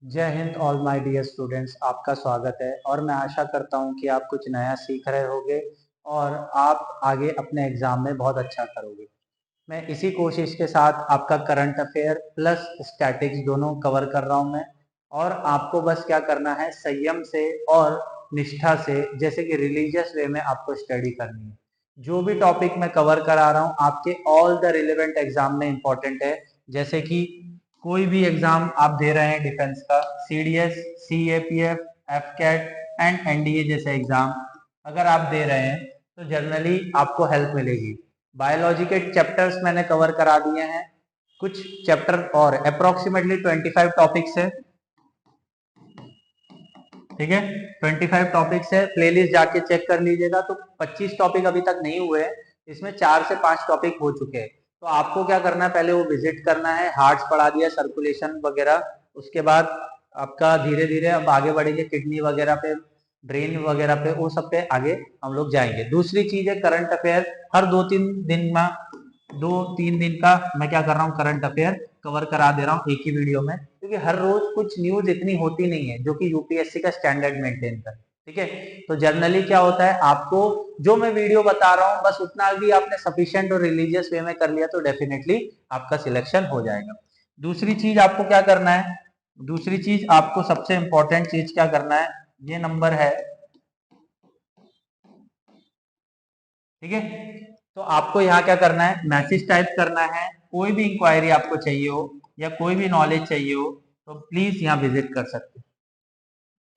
जय Hind all my dear students, आपका स्वागत है। और मैं आशा करता हूं कि आप कुछ नया सीख रहे होंगे और आप आगे अपने एग्जाम में बहुत अच्छा करोगे। मैं इसी कोशिश के साथ आपका करंट अफेयर प्लस स्टैटिक्स दोनों कवर कर रहा हूं मैं। और आपको बस क्या करना है, संयम से और निष्ठा से, जैसे कि रिलीजियस वे में आपको स्टडी करनी है। जो भी टॉपिक मैं कवर करा रहा हूँ आपके ऑल द रिलेवेंट एग्जाम में इंपॉर्टेंट है। जैसे कि कोई भी एग्जाम आप दे रहे हैं डिफेंस का, सीडीएस, सीएपीएफ, एफकेट एंड एनडीए जैसे एग्जाम अगर आप दे रहे हैं तो जनरली आपको हेल्प मिलेगी। बायोलॉजी के चैप्टर्स मैंने कवर करा दिए हैं, कुछ चैप्टर और अप्रोक्सीमेटली 25 टॉपिक्स है। ठीक है, 25 टॉपिक्स है, प्लेलिस्ट जाके चेक कर लीजिएगा। तो 25 टॉपिक अभी तक नहीं हुए हैं, इसमें 4 से 5 टॉपिक हो चुके हैं। तो आपको क्या करना है, पहले वो विजिट करना है। हार्ट्स पढ़ा दिया, सर्कुलेशन वगैरह, उसके बाद आपका धीरे धीरे अब आगे बढ़ेंगे किडनी वगैरह पे, ब्रेन वगैरह पे, वो सब पे आगे हम लोग जाएंगे। दूसरी चीज है करंट अफेयर। हर 2-3 दिन का मैं क्या कर रहा हूँ, करंट अफेयर कवर करा दे रहा हूँ एक ही वीडियो में, क्योंकि हर रोज कुछ न्यूज इतनी होती नहीं है जो कि यूपीएससी का स्टैंडर्ड मेंटेन करे। ठीक है, तो जनरली क्या होता है, आपको जो मैं वीडियो बता रहा हूँ बस उतना भी आपने सफिशिएंट और रिलीजियस वे में कर लिया तो डेफिनेटली आपका सिलेक्शन हो जाएगा। दूसरी चीज आपको क्या करना है, दूसरी चीज आपको सबसे इंपॉर्टेंट चीज क्या करना है, ये नंबर है। ठीक है, तो आपको यहाँ क्या करना है, मैसेज टाइप करना है। कोई भी इंक्वायरी आपको चाहिए हो या कोई भी नॉलेज चाहिए हो तो प्लीज यहाँ विजिट कर सकते हैं।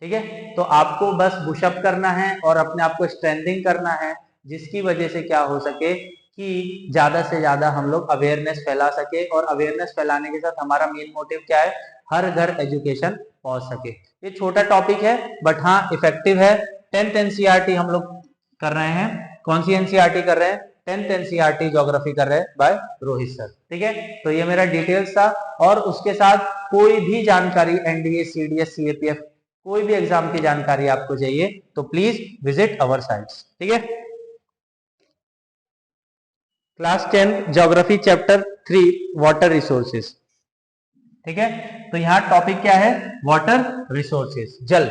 ठीक है, तो आपको बस पुशअप करना है और अपने आप को स्ट्रेंथिंग करना है, जिसकी वजह से क्या हो सके कि ज्यादा से ज्यादा हम लोग अवेयरनेस फैला सके। और अवेयरनेस फैलाने के साथ हमारा मेन मोटिव क्या है, हर घर एजुकेशन पहुंच सके। ये छोटा टॉपिक है बट हाँ इफेक्टिव है। 10th एनसीईआरटी हम लोग कर रहे हैं। कौन सी एनसीईआरटी कर रहे हैं, 10th एनसीईआरटी ज्योग्राफी कर रहे हैं बाय रोहित सर। ठीक है, तो ये मेरा डिटेल्स था। और उसके साथ कोई भी जानकारी, एनडीए, सीडीएस, सीएपीएफ, कोई भी एग्जाम की जानकारी आपको चाहिए तो प्लीज विजिट अवर साइट्स। ठीक है, class 10 geography chapter 3 water resources. ठीक है, तो यहाँ टॉपिक क्या है, वाटर रिसोर्सेज, जल।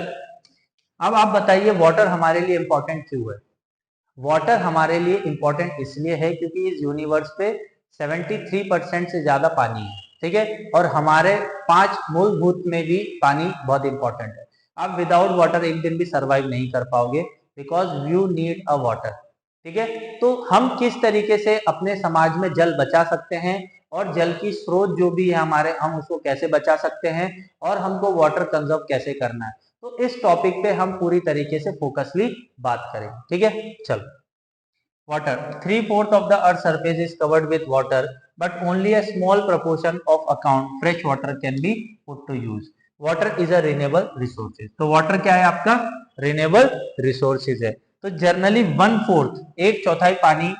अब आप बताइए वाटर हमारे लिए इंपॉर्टेंट क्यों है। वाटर हमारे लिए इंपॉर्टेंट इसलिए है क्योंकि इस यूनिवर्स पे 73% से ज्यादा पानी है। ठीक है, और हमारे 5 मूलभूत में भी पानी बहुत इंपॉर्टेंट है। आप विदाउट वाटर एक दिन भी सरवाइव नहीं कर पाओगे, because you need a water. ठीक है, तो हम किस तरीके से अपने समाज में जल बचा सकते हैं और जल की स्रोत जो भी है हमारे, हम उसको कैसे बचा सकते हैं और हमको वाटर कंजर्व कैसे करना है, तो इस टॉपिक पे हम पूरी तरीके से फोकसली बात करेंगे। ठीक है, चलो। Water. 3/4 of the Earth's surface is covered with water, but only a small proportion of account fresh water can be put to use. Water is a renewable resources. तो water क्या है आपका, renewable resources है। तो generally 1/4, एक चौथाई पानी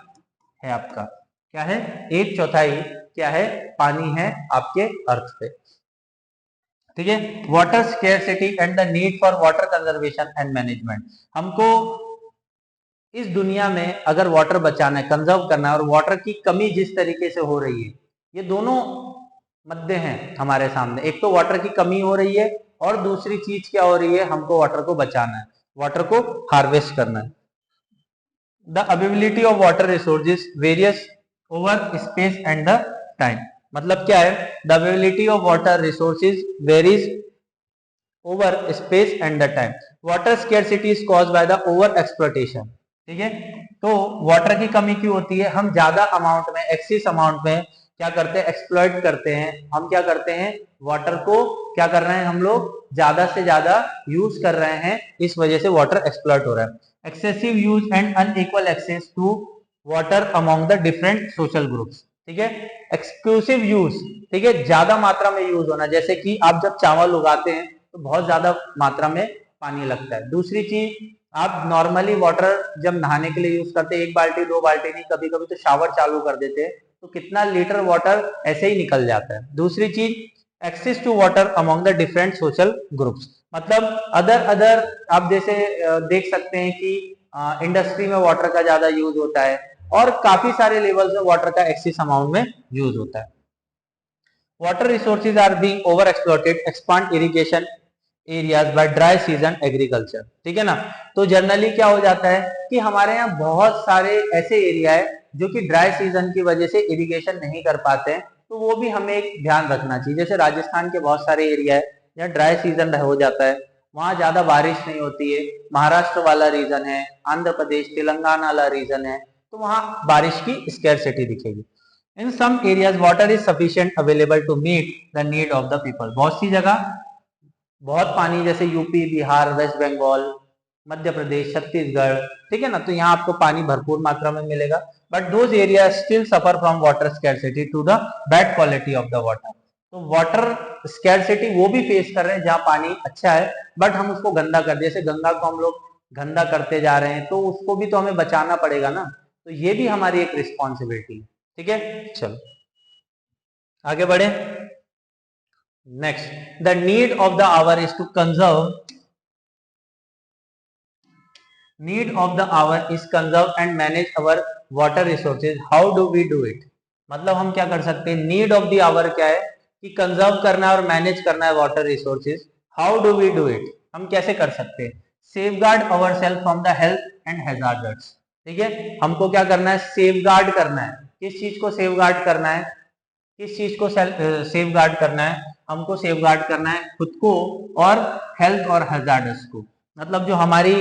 है आपका। क्या है, एक चौथाई क्या है, पानी है आपके अर्थ पे। ठीक है, water scarcity and the need for water conservation and management. हमको इस दुनिया में अगर वाटर बचाना है, कंजर्व करना है, और वाटर की कमी जिस तरीके से हो रही है, ये दोनों मुद्दे हैं हमारे सामने। एक तो वाटर की कमी हो रही है और दूसरी चीज क्या हो रही है, हमको वाटर को बचाना है, वाटर को हार्वेस्ट करना है। The availability of water resources various over space and the time. मतलब क्या है, the availability of water resources varies over space and the time. Water scarcity is caused by the over exploitation. ठीक है, तो water की कमी क्यों होती है, हम ज्यादा अमाउंट में, एक्सेस अमाउंट में क्या करते हैं, एक्सप्लॉइट करते हैं। हम क्या करते हैं, वाटर को क्या कर रहे हैं, हम लोग ज्यादा से ज्यादा यूज कर रहे हैं, इस वजह से वाटर एक्सप्लॉइट हो रहा है। Excessive use and unequal access to water among the different social groups. ठीक है, एक्सक्लूसिव यूज, ठीक है, ज्यादा मात्रा में यूज होना, जैसे कि आप जब चावल उगाते हैं तो बहुत ज्यादा मात्रा में पानी लगता है। दूसरी चीज, आप नॉर्मली वाटर जब नहाने के लिए यूज करते हैं, 1 बाल्टी 2 बाल्टी नहीं, कभी कभी तो शावर चालू कर देते हैं तो कितना लीटर वाटर ऐसे ही निकल जाता है। दूसरी चीज, access to water among the different social groups. मतलब अदर अदर आप जैसे देख सकते हैं कि इंडस्ट्री में वाटर का ज्यादा यूज होता है और काफी सारे लेवल्स में वाटर का एक्सेस अमाउंट में यूज होता है। Water resources are being over exploited, expand irrigation areas by dry season agriculture. ठीक है ना। तो जनरली क्या हो जाता है कि हमारे यहाँ बहुत सारे ऐसे एरिया है जो कि ड्राई सीजन की वजह से इरिगेशन नहीं कर पाते हैं, तो वो भी हमें एक ध्यान रखना चाहिए। जैसे राजस्थान के बहुत सारे एरिया है जहाँ ड्राई सीजन हो जाता है, वहां ज्यादा बारिश नहीं होती है। महाराष्ट्र वाला रीजन है, आंध्र प्रदेश तेलंगाना वाला रीजन है, तो वहां बारिश की स्कैरसिटी दिखेगी। In some areas water is sufficient available to meet the need of the people. बहुत सी जगह बहुत पानी, जैसे यूपी, बिहार, वेस्ट बंगाल, मध्य प्रदेश, छत्तीसगढ़, ठीक है ना, तो यहाँ आपको पानी भरपूर मात्रा में मिलेगा। But those area still suffer from water scarcity to the bad quality of the water. तो वाटर स्कैरसिटी वो भी फेस कर रहे हैं जहाँ पानी अच्छा है बट हम उसको गंदा कर दिए। जैसे गंगा को हम लोग गंदा करते जा रहे हैं, तो उसको भी तो हमें बचाना पड़ेगा ना, तो ये भी हमारी एक रिस्पॉन्सिबिलिटी है। ठीक है, चलो आगे बढ़े। Next, the need of the hour is to conserve. Need of the hour is conserve and manage our water resources. How do we do it? मतलब हम क्या कर सकते हैं? Need of the hour क्या है कि कंजर्व करना है और मैनेज करना है water resources. How do we do it? हम कैसे कर सकते हैं? Safeguard our self from the health and hazards. ठीक है, हमको क्या करना है? सेफगार्ड करना है। किस चीज को सेफगार्ड करना है? किस चीज को सेफगार्ड करना है? हमको सेफगार्ड करना है खुद को और हेल्थ और हैजार्ड्स को। मतलब जो हमारी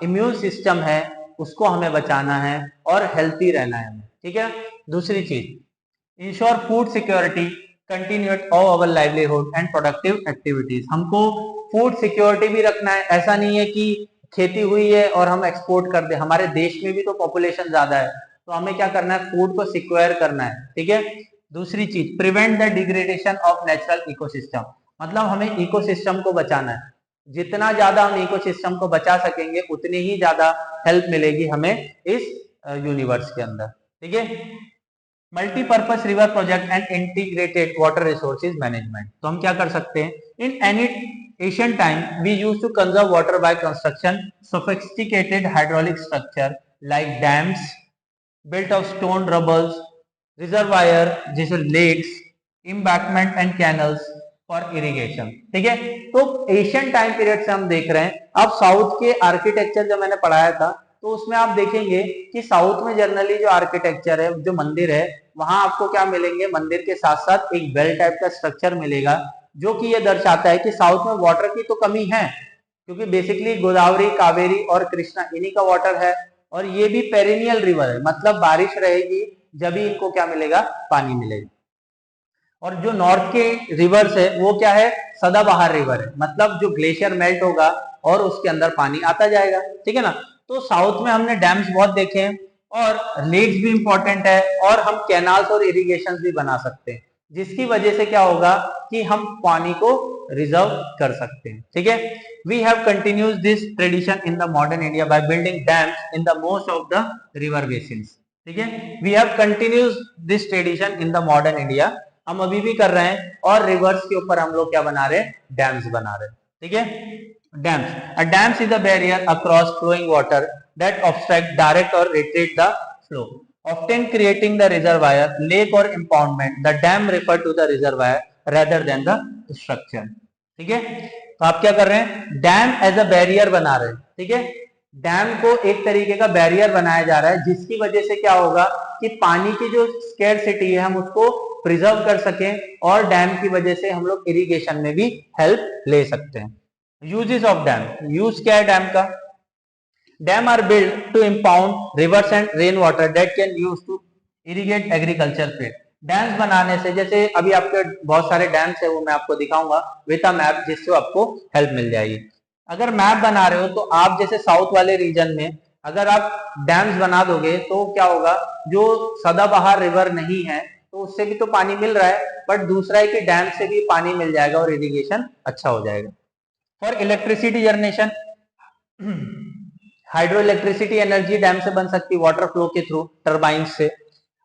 इम्यून सिस्टम है उसको हमें बचाना है और हेल्थी रहना है हमें। ठीक है। दूसरी चीज, ensure food security, continuity of our livelihood and productive activities. हमको फूड सिक्योरिटी भी रखना है। ऐसा नहीं है कि खेती हुई है और हम एक्सपोर्ट कर दे। हमारे देश में भी तो पॉपुलेशन ज्यादा है, तो हमें क्या करना है? फूड को सिक्योर करना है। ठीक है। दूसरी चीज, prevent the degradation of natural ecosystem. मतलब हमें इकोसिस्टम को बचाना है। जितना ज्यादा हम इकोसिस्टम को बचा सकेंगे उतनी ही ज्यादा हेल्प मिलेगी हमें इस यूनिवर्स के अंदर। ठीक है। Multipurpose river project and integrated water resources management. तो हम क्या कर सकते हैं? In ancient time we use to conserve water by construction sophisticated hydraulic structure like dams built of stone rubbles, reservoir जैसे lakes, embankment and canals for irrigation। ठीक है। तो एशियन टाइम पीरियड से हम देख रहे हैं। अब साउथ के आर्किटेक्चर जो मैंने पढ़ाया था, तो उसमें आप देखेंगे कि साउथ में जनरली जो आर्किटेक्चर है, जो मंदिर है, वहां आपको क्या मिलेंगे? मंदिर के साथ साथ एक बेल टाइप का स्ट्रक्चर मिलेगा, जो कि यह दर्शाता है कि साउथ में वाटर की तो कमी है, क्योंकि बेसिकली गोदावरी, कावेरी और कृष्णा इन्हीं का वाटर है, और ये भी पेरिनियल रिवर है। मतलब बारिश रहेगी जब ही इनको क्या मिलेगा? पानी मिलेगा। और जो नॉर्थ के रिवर्स है वो क्या है? सदाबहार रिवर है। मतलब जो ग्लेशियर मेल्ट होगा और उसके अंदर पानी आता जाएगा। ठीक है ना। तो साउथ में हमने डैम्स बहुत देखे हैं और लेक्स भी इंपॉर्टेंट है, और हम कैनाल्स और इरिगेशन भी बना सकते हैं, जिसकी वजह से क्या होगा कि हम पानी को रिजर्व कर सकते हैं। ठीक है। We have continued this tradition in the modern India by building dams in the most of the river basins. ठीक है। We have continued this tradition in the modern India. हम अभी भी कर रहे हैं, और रिवर्स के ऊपर हम लोग क्या बना रहे हैं? डैम्स बना रहे हैं। ठीक है। Dams, a dams is a barrier across flowing water that obstruct direct or retreat the flow, often creating the reservoir, lake or impoundment. The dam refer to the reservoir rather than the structure. ठीक है। तो आप क्या कर रहे हैं? Dam as a barrier बना रहे हैं। ठीक है। डैम को एक तरीके का बैरियर बनाया जा रहा है, जिसकी वजह से क्या होगा कि पानी की जो स्कैरसिटी है हम उसको प्रिजर्व कर सकें, और डैम की वजह से हम लोग इरिगेशन में भी हेल्प ले सकते हैं। यूजेस ऑफ डैम, यूज क्या है डैम का? Dam are built to impound rivers and rainwater that can use to irrigate agriculture field. Dams बनाने से, जैसे अभी आपके बहुत सारे डैम्स है, वो मैं आपको दिखाऊंगा विद अ मैप, जिससे आपको हेल्प मिल जाएगी। अगर मैप बना रहे हो तो आप जैसे साउथ वाले रीजन में अगर आप डैम्स बना दोगे तो क्या होगा? जो सदाबहार रिवर नहीं है तो उससे भी तो पानी मिल रहा है, बट दूसरा है कि डैम से भी पानी मिल जाएगा और इरिगेशन अच्छा हो जाएगा। For electricity generation, hydro electricity energy dam से बन सकती है, वाटर फ्लो के थ्रू, टर्बाइन से।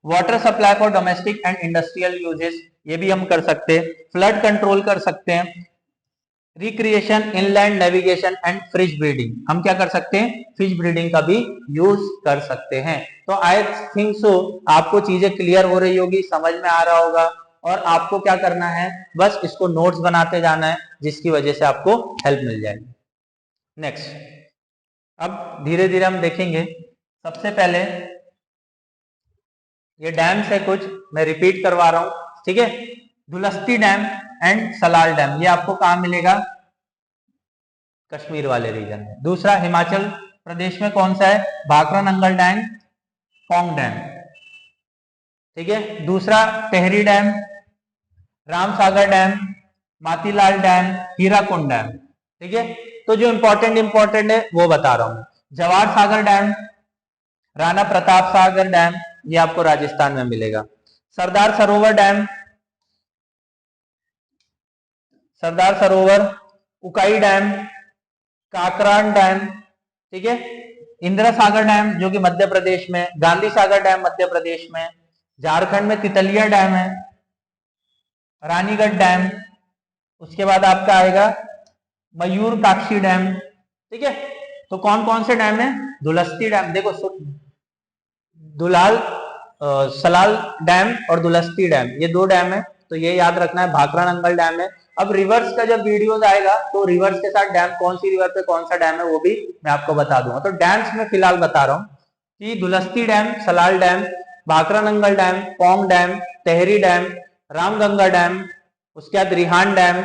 Water supply for domestic and industrial uses, ये भी हम कर सकते हैं। फ्लड कंट्रोल कर सकते हैं। Recreation, inland navigation and fish breeding, हम क्या कर सकते हैं? फिश ब्रीडिंग का भी यूज कर सकते हैं। तो आई थिंक सो आपको चीजें क्लियर हो रही होगी, समझ में आ रहा होगा, और आपको क्या करना है, बस इसको नोट्स बनाते जाना है, जिसकी वजह से आपको हेल्प मिल जाएगी। नेक्स्ट, अब धीरे धीरे हम देखेंगे। सबसे पहले ये डैम से कुछ मैं रिपीट करवा रहा हूं, ठीक है। दुलस्ती डैम एंड सलाल डैम, ये आपको कहां मिलेगा, कश्मीर वाले रीजन में। दूसरा, हिमाचल प्रदेश में कौन सा है, भाखरा नंगल डैम, पौंग डैम, ठीक है। दूसरा, Tehri dam, Ramsagar dam, Matilal dam, Hirakud dam, ठीक है। तो जो इंपॉर्टेंट है वो बता रहा हूं। जवाहर सागर डैम, राणा प्रताप सागर डैम, ये आपको राजस्थान में मिलेगा। सरदार सरोवर डैम, सरदार सरोवर, उकाई डैम, काकरान डैम, ठीक है। इंदिरा सागर डैम जो कि मध्य प्रदेश में, गांधी सागर डैम मध्य प्रदेश में, झारखंड में तितलिया डैम है, रानीगढ़ डैम, उसके बाद आपका आएगा मयूर काक्षी डैम, ठीक है। तो कौन कौन से डैम है, दुलस्ती डैम, देखो दुलाल सलाल डैम और दुलस्ती डैम, ये दो डैम है, तो ये याद रखना है। भाखरा नंगल डैम है। अब रिवर्स का जब वीडियोस आएगा तो रिवर्स के साथ डैम, कौन सी रिवर पे कौन सा डैम है वो भी मैं आपको बता दूंगा। तो डैम्स में फिलहाल बता रहा हूँ कि Dulhasti dam, Salal dam, Bhakra Nangal dam, Pong dam, Tehri dam, Ramganga dam, उसके बाद रिहान डैम,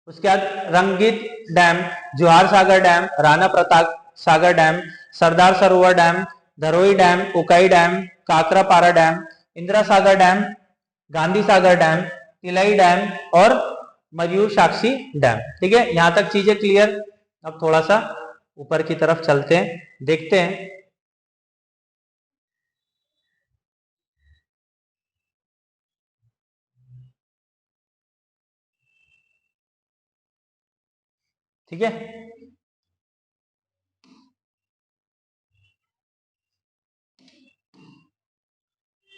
उसके बाद Rangit dam, Jawahar Sagar dam, Rana Pratap Sagar dam, Sardar Sarovar dam, Dharoi dam, Ukai dam, Kakrapar dam, Indira Sagar dam, Gandhi Sagar dam, Tilaiya dam और मयूर साक्षी डैम, ठीक है। यहां तक चीजें क्लियर। अब थोड़ा सा ऊपर की तरफ चलते हैं, देखते हैं। ठीक है,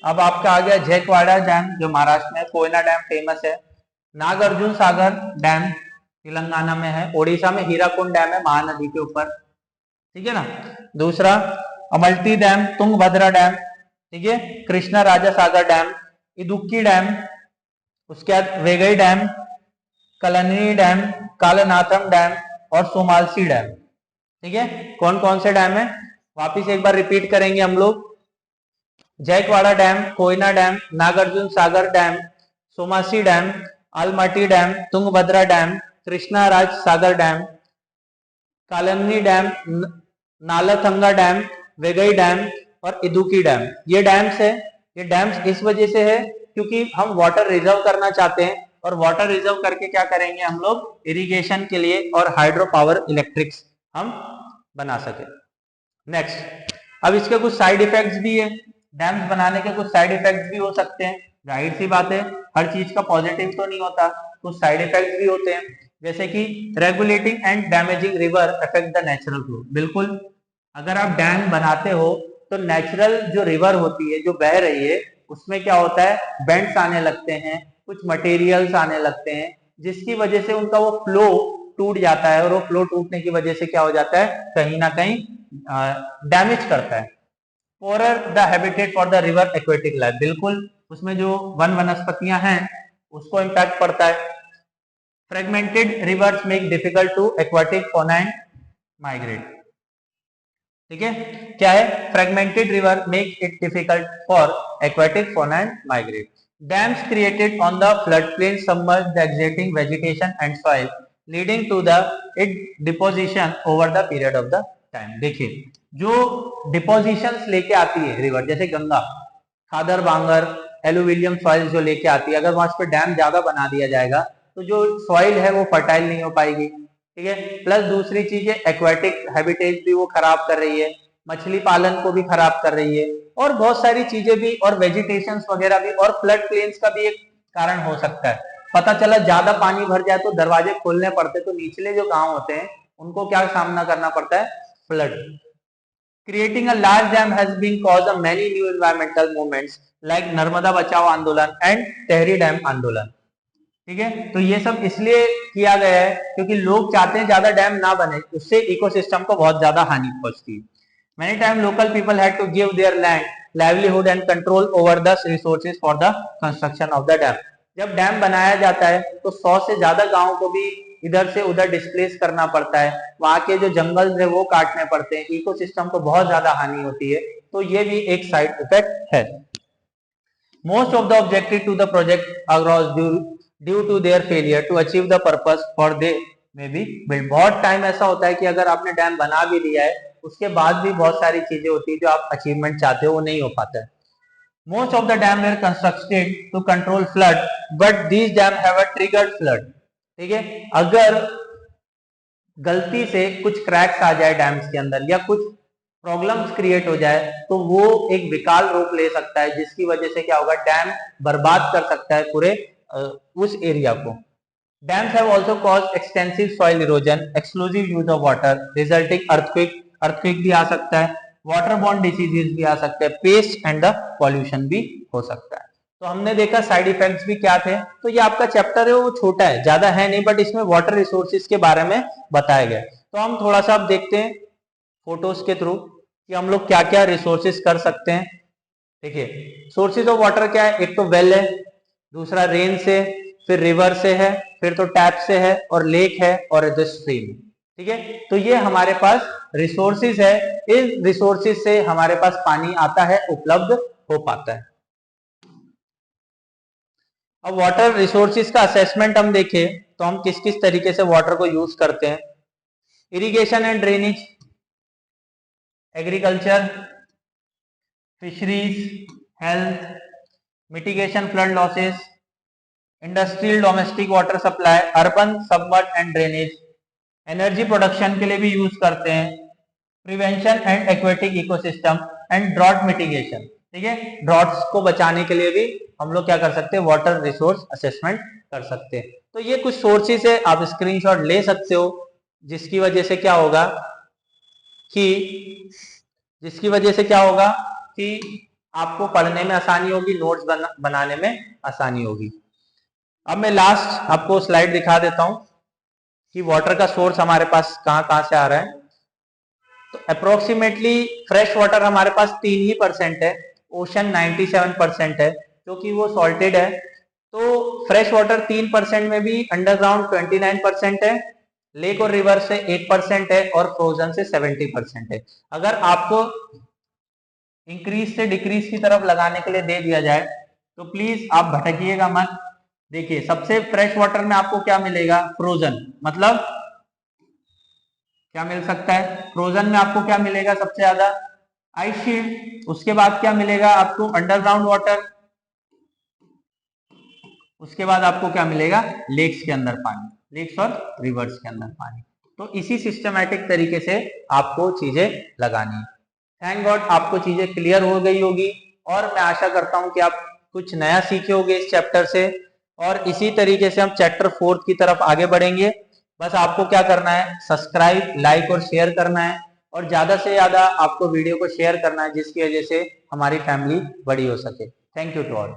अब आपका आ गया जयकवाड़ा डैम जो महाराष्ट्र में, कोयना डैम फेमस है, नागार्जुन सागर डैम तेलंगाना में है, ओडिशा में हीराकुंड डैम है महानदी के ऊपर, ठीक है ना। दूसरा, अमल्टी डैम, तुंगभद्रा डैम, ठीक है, कृष्णा राजा सागर डैम, इदुक्की डैम, उसके बाद वेगई डैम, कलनी डैम, कालनाथम डैम और सोमालसी डैम, ठीक है। कौन कौन से डैम है, वापिस एक बार रिपीट करेंगे हम लोग। Jayakwadi dam, Koyna dam, Nagarjuna Sagar dam, Somasi dam, Almatti dam, Tungabhadra dam, Krishna Raja Sagar dam, Kalmani dam, Nalathanga dam, Vaigai dam और इदुकी डैम। ये डैम्स है, ये डैम्स इस वजह से है क्योंकि हम वाटर रिजर्व करना चाहते हैं, और वाटर रिजर्व करके क्या करेंगे हम लोग, इरिगेशन के लिए और हाइड्रो पावर इलेक्ट्रिक्स हम बना सके। नेक्स्ट, अब इसके कुछ साइड इफेक्ट्स भी है, डैम्स बनाने के कुछ साइड इफेक्ट्स भी हो सकते हैं। जाहिर सी बात है, हर चीज का पॉजिटिव तो नहीं होता, कुछ साइड इफेक्ट्स भी होते हैं, जैसे कि regulating and damaging river affect the natural flow. बिल्कुल, अगर आप डैम बनाते हो तो नेचुरल जो रिवर होती है, जो बह रही है, उसमें क्या होता है, बेंड्स आने लगते हैं, कुछ मटेरियल्स आने लगते हैं, जिसकी वजह से उनका वो फ्लो टूट जाता है, और वो फ्लो टूटने की वजह से क्या हो जाता है, कहीं ना कहीं डैमेज करता है। Poorer the habitat for the river aquatic life, बिल्कुल उसमें जो वन वनस्पतियां हैं उसको इम्पैक्ट पड़ता है। Fragmented rivers make difficult to aquatic fauna and migrate, ठीक है। क्या है, fragmented river make it difficult for aquatic fauna and migrate. Dams created on the floodplain submerge the existing vegetation and soil, leading to the its deposition over the period of the time। देखिए, जो depositions लेके आती है river, जैसे गंगा, खादर, बांगर, एलुविलियम soil जो लेके आती है, अगर वहां पे डैम ज्यादा बना दिया जाएगा तो जो सॉइल है वो फर्टाइल नहीं हो पाएगी, ठीक है। प्लस दूसरी चीज है, एक्वाटिक हैबिटेट भी वो खराब कर रही है, मछली पालन को भी खराब कर रही है, और बहुत सारी चीजें भी, और वेजिटेशन वगैरह भी, और फ्लड प्लेन्स का भी एक कारण हो सकता है। पता चला ज्यादा पानी भर जाए तो दरवाजे खोलने पड़ते, तो निचले जो गांव होते हैं उनको क्या सामना करना पड़ता है, flood. Creating a large dam has been cause a many new environmental movements like Narmada Bachao Andolan and Tehri dam आंदोलन, ठीक है। तो ये सब इसलिए किया गया है क्योंकि लोग चाहते हैं ज्यादा डैम ना बने, उससे इकोसिस्टम को बहुत ज्यादा हानि पहुंचती है। Many times local people had to give their land livelihood and control over the resources for the construction of the dam. जब डैम बनाया जाता है तो 100 से ज्यादा गांवों को भी इधर से उधर डिस्प्लेस करना पड़ता है, वहां के जो जंगल है वो काटने पड़ते हैं, इकोसिस्टम को बहुत ज्यादा हानि होती है, तो ये भी एक साइड इफेक्ट है। Most of the objective to the project across due to their failure to achieve the purpose for they में भी बिल्ड। बहुत टाइम ऐसा होता है कि अगर आपने डैम बना भी लिया है उसके बाद भी बहुत सारी चीजें होती है जो आप अचीवमेंट चाहते हो वो नहीं हो पाता है। Most of the dam were constructed to control flood but these dam have a triggered flood. ठीक है, अगर गलती से कुछ क्रैक्स आ जाए डैम्स के अंदर या कुछ प्रॉब्लम्स क्रिएट हो जाए तो वो एक विकराल रूप ले सकता है, जिसकी वजह से क्या होगा, डैम बर्बाद कर सकता है पूरे उस एरिया को। Dams have also caused extensive soil erosion, exclusive use of water, resulting earthquake भी आ सकता है, वाटर बॉर्न डिसीजेस भी आ सकते हैं, पेस्ट एंड द पॉल्यूशन भी हो सकता है। तो हमने देखा साइड इफेक्ट्स भी क्या थे। तो ये आपका चैप्टर है वो छोटा है, ज्यादा है नहीं, बट इसमें वाटर रिसोर्सेज के बारे में बताया गया। तो हम थोड़ा सा अब देखते हैं फोटोज के थ्रू कि हम लोग क्या क्या रिसोर्सेज कर सकते हैं। देखिए सोर्सेज ऑफ वाटर क्या है, एक तो वेल है, दूसरा रेन से, फिर रिवर से है, फिर तो टैप से है, और लेक है, और द स्ट्रीम। ठीक है, तो ये हमारे पास रिसोर्सेज है, इन रिसोर्सेज से हमारे पास पानी आता है, उपलब्ध हो पाता है। अब वाटर रिसोर्सेज का असेसमेंट हम देखें तो हम किस किस तरीके से वाटर को यूज करते हैं। Irrigation and drainage, agriculture, fisheries, health, mitigation flood losses, industrial domestic water supply, urban submerge and drainage, energy production के लिए भी यूज करते हैं, prevention and aquatic ecosystem and drought mitigation. ठीक है, ड्रॉट्स को बचाने के लिए भी हम लोग क्या कर सकते हैं, वाटर रिसोर्स असेसमेंट कर सकते हैं। तो ये कुछ सोर्सेस है, आप स्क्रीनशॉट ले सकते हो, जिसकी वजह से क्या होगा कि आपको पढ़ने में आसानी होगी, नोट्स बनाने में आसानी होगी। अब मैं लास्ट आपको स्लाइड दिखा देता हूं कि वाटर का सोर्स हमारे पास कहां से आ रहा है। तो अप्रोक्सीमेटली फ्रेश वाटर हमारे पास 3% है, ओशन 97% है, क्योंकि वो सॉल्टेड है। तो फ्रेश वाटर 3% में भी अंडरग्राउंड 29% है, लेक और रिवर से 8% है, और फ्रोजन से 70% है। अगर आपको इंक्रीज से डिक्रीज की तरफ लगाने के लिए दे दिया जाए तो प्लीज आप भटकिएगा मत। देखिए सबसे फ्रेश वाटर में आपको क्या मिलेगा, फ्रोजन, मतलब क्या मिल सकता है, फ्रोजन में आपको क्या मिलेगा, सबसे ज्यादा आइस शील्ड। उसके बाद क्या मिलेगा आपको, अंडरग्राउंड वाटर। उसके बाद आपको क्या मिलेगा, लेक्स के अंदर पानी, लेक्स और रिवर्स के अंदर पानी। तो इसी सिस्टमैटिक तरीके से आपको चीजें लगानी है। थैंक गॉड आपको चीजें क्लियर हो गई होगी, और मैं आशा करता हूं कि आप कुछ नया सीखे होंगे इस चैप्टर से, और इसी तरीके से हम चैप्टर 4 की तरफ आगे बढ़ेंगे। बस आपको क्या करना है, सब्सक्राइब, लाइक और शेयर करना है, और ज्यादा से ज्यादा आपको वीडियो को शेयर करना है, जिसकी वजह से हमारी फैमिली बड़ी हो सके। Thank you to all.